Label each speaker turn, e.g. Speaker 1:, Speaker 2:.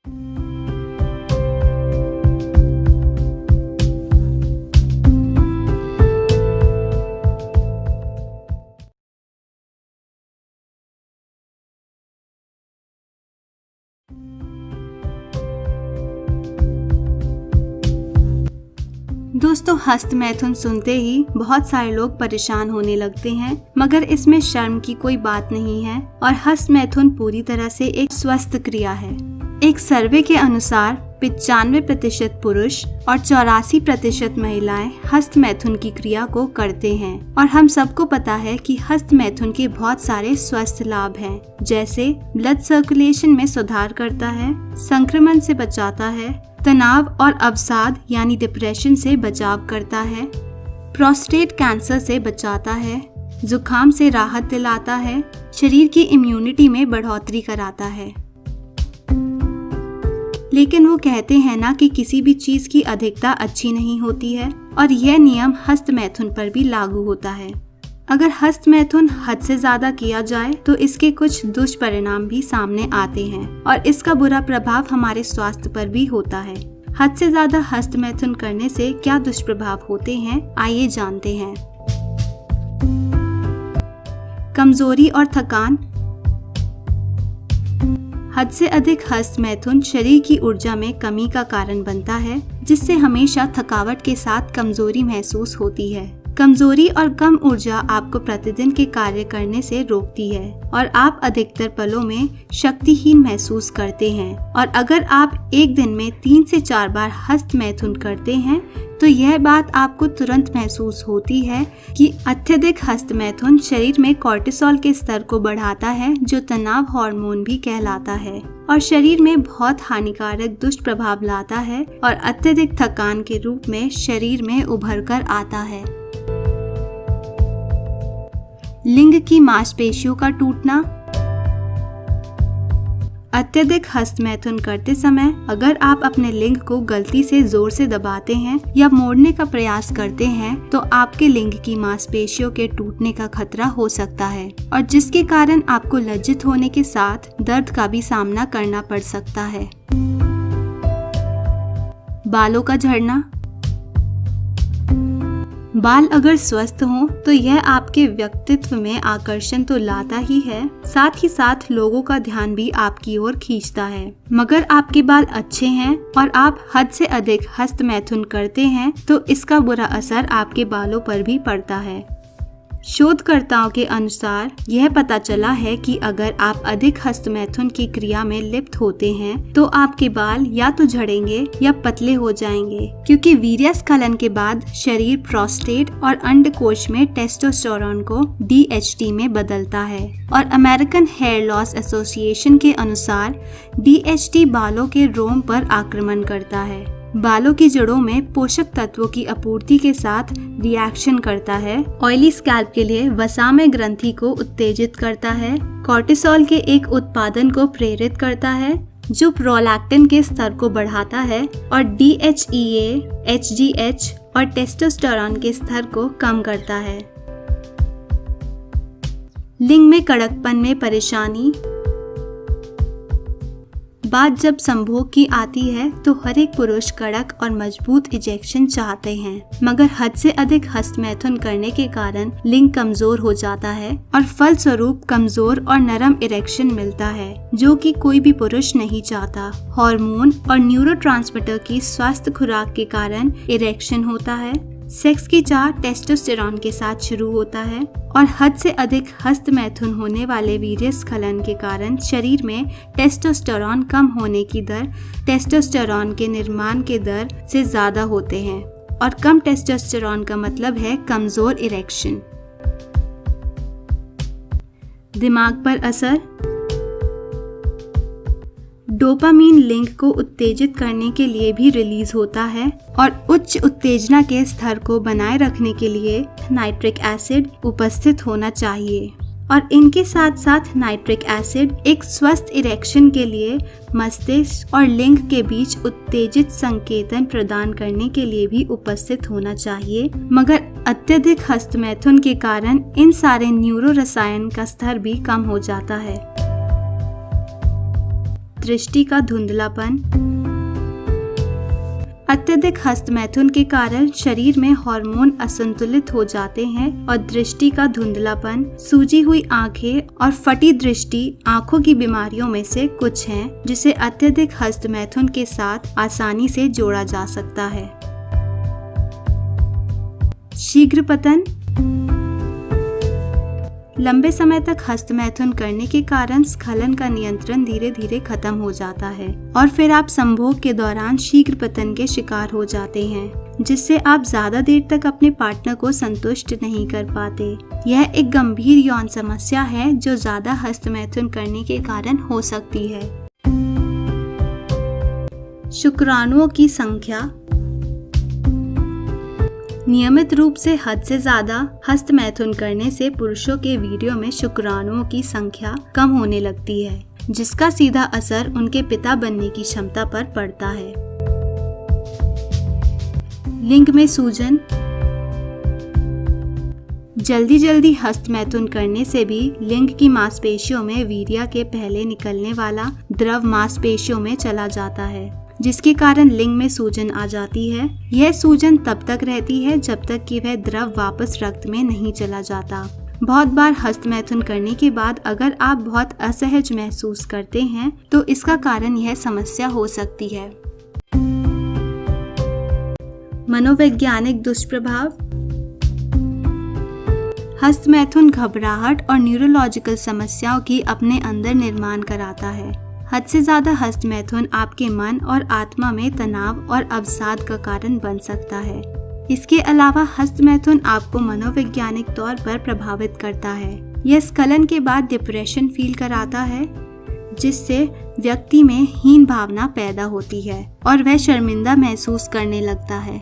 Speaker 1: दोस्तों, हस्तमैथुन सुनते ही बहुत सारे लोग परेशान होने लगते हैं, मगर इसमें शर्म की कोई बात नहीं है और हस्तमैथुन पूरी तरह से एक स्वस्थ क्रिया है। एक सर्वे के अनुसार 95% पुरुष और 84% महिलाएं हस्तमैथुन की क्रिया को करते हैं और हम सबको पता है कि हस्तमैथुन के बहुत सारे स्वास्थ्य लाभ हैं, जैसे ब्लड सर्कुलेशन में सुधार करता है, संक्रमण से बचाता है, तनाव और अवसाद यानी डिप्रेशन से बचाव करता है, प्रोस्टेट कैंसर से बचाता है, जुकाम से राहत दिलाता है, शरीर की इम्यूनिटी में बढ़ोतरी कराता है। लेकिन वो कहते हैं ना कि किसी भी चीज की अधिकता अच्छी नहीं होती है, और यह नियम हस्तमैथुन पर भी लागू होता है। अगर हस्तमैथुन हद से ज्यादा किया जाए तो इसके कुछ दुष्परिणाम भी सामने आते हैं और इसका बुरा प्रभाव हमारे स्वास्थ्य पर भी होता है। हद से ज्यादा हस्तमैथुन करने से क्या दुष्प्रभाव होते हैं, आइए जानते हैं। कमजोरी और थकान। हद से अधिक हस्तमैथुन शरीर की ऊर्जा में कमी का कारण बनता है, जिससे हमेशा थकावट के साथ कमजोरी महसूस होती है। कमजोरी और कम ऊर्जा आपको प्रतिदिन के कार्य करने से रोकती है और आप अधिकतर पलों में शक्तिहीन महसूस करते हैं। और अगर आप एक दिन में 3 से 4 बार हस्तमैथुन करते हैं तो यह बात आपको तुरंत महसूस होती है कि अत्यधिक हस्तमैथुन शरीर में कोर्टिसोल के स्तर को बढ़ाता है, जो तनाव हार्मोन भी कहलाता है और शरीर में बहुत हानिकारक दुष्प्रभाव लाता है और अत्यधिक थकान के रूप में शरीर में उभर कर आता है। लिंग की मांसपेशियों का टूटना। अत्यधिक हस्तमैथुन करते समय अगर आप अपने लिंग को गलती से जोर से दबाते हैं या मोड़ने का प्रयास करते हैं तो आपके लिंग की मांसपेशियों के टूटने का खतरा हो सकता है, और जिसके कारण आपको लज्जित होने के साथ दर्द का भी सामना करना पड़ सकता है। बालों का झड़ना। बाल अगर स्वस्थ हों तो यह आपके व्यक्तित्व में आकर्षण तो लाता ही है, साथ ही साथ लोगों का ध्यान भी आपकी ओर खींचता है। मगर आपके बाल अच्छे हैं और आप हद से अधिक हस्तमैथुन करते हैं तो इसका बुरा असर आपके बालों पर भी पड़ता है। शोधकर्ताओं के अनुसार यह पता चला है कि अगर आप अधिक हस्तमैथुन की क्रिया में लिप्त होते हैं तो आपके बाल या तो झड़ेंगे या पतले हो जाएंगे, क्योंकि वीर्यस्खलन के बाद शरीर प्रोस्टेट और अंडकोश में टेस्टोस्टेरोन को DHT में बदलता है। और अमेरिकन हेयर लॉस एसोसिएशन के अनुसार DHT बालों के रोम पर आक्रमण करता है, बालों की जड़ों में पोषक तत्वों की आपूर्ति के साथ रिएक्शन करता है, ऑयली स्कैल्प के लिए वसा में ग्रंथि को उत्तेजित करता है, कोर्टिसोल के एक उत्पादन को प्रेरित करता है जो प्रोलैक्टिन के स्तर को बढ़ाता है, और DHEA, HGH और टेस्टोस्टेरोन के स्तर को कम करता है। लिंग में कड़कपन में परेशानी। बात जब संभोग की आती है तो हर एक पुरुष कड़क और मजबूत इजेक्शन चाहते हैं, मगर हद से अधिक हस्तमैथुन करने के कारण लिंग कमजोर हो जाता है और फलस्वरूप कमजोर और नरम इरेक्शन मिलता है, जो कि कोई भी पुरुष नहीं चाहता। हार्मोन और न्यूरोट्रांसमीटर की स्वास्थ्य खुराक के कारण इरेक्शन होता है। सेक्स की चाह टेस्टोस्टेरोन के साथ शुरू होता है और हद से अधिक हस्तमैथुन होने वाले वीर्यस्खलन के कारण शरीर में टेस्टोस्टेरोन कम होने की दर टेस्टोस्टेरोन के निर्माण के दर से ज्यादा होते हैं, और कम टेस्टोस्टेरोन का मतलब है कमजोर इरेक्शन। दिमाग पर असर। डोपामीन लिंग को उत्तेजित करने के लिए भी रिलीज होता है और उच्च उत्तेजना के स्तर को बनाए रखने के लिए नाइट्रिक एसिड उपस्थित होना चाहिए, और इनके साथ साथ नाइट्रिक एसिड एक स्वस्थ इरेक्शन के लिए मस्तिष्क और लिंग के बीच उत्तेजित संकेतन प्रदान करने के लिए भी उपस्थित होना चाहिए। मगर अत्यधिक हस्तमैथुन के कारण इन सारे न्यूरो रसायन का स्तर भी कम हो जाता है। दृष्टि का धुंधलापन। अत्यधिक हस्तमैथुन के कारण शरीर में हार्मोन असंतुलित हो जाते हैं और दृष्टि का धुंधलापन, सूजी हुई आंखें और फटी दृष्टि आंखों की बीमारियों में से कुछ हैं जिसे अत्यधिक हस्तमैथुन के साथ आसानी से जोड़ा जा सकता है। शीघ्र पतन। लंबे समय तक हस्तमैथुन करने के कारण स्खलन का नियंत्रण धीरे धीरे खत्म हो जाता है और फिर आप संभोग के दौरान शीघ्र पतन के शिकार हो जाते हैं, जिससे आप ज्यादा देर तक अपने पार्टनर को संतुष्ट नहीं कर पाते। यह एक गंभीर यौन समस्या है जो ज्यादा हस्तमैथुन करने के कारण हो सकती है। शुक्राणुओं की संख्या। नियमित रूप से हद से ज्यादा हस्तमैथुन करने से पुरुषों के वीर्यों में शुक्राणुओं की संख्या कम होने लगती है, जिसका सीधा असर उनके पिता बनने की क्षमता पर पड़ता है। लिंग में सूजन। जल्दी हस्तमैथुन करने से भी लिंग की मांसपेशियों में वीर्य के पहले निकलने वाला द्रव मांसपेशियों में चला जाता है, जिसके कारण लिंग में सूजन आ जाती है। यह सूजन तब तक रहती है जब तक कि वह द्रव वापस रक्त में नहीं चला जाता। बहुत बार हस्तमैथुन करने के बाद अगर आप बहुत असहज महसूस करते हैं तो इसका कारण यह समस्या हो सकती है। मनोवैज्ञानिक दुष्प्रभाव। हस्तमैथुन घबराहट और न्यूरोलॉजिकल समस्याओं की अपने अंदर निर्माण कराता है। हद से ज्यादा हस्तमैथुन आपके मन और आत्मा में तनाव और अवसाद का कारण बन सकता है। इसके अलावा हस्तमैथुन आपको मनोवैज्ञानिक तौर पर प्रभावित करता है। यह स्खलन के बाद डिप्रेशन फील कराता है, जिससे व्यक्ति में हीन भावना पैदा होती है और वह शर्मिंदा महसूस करने लगता है।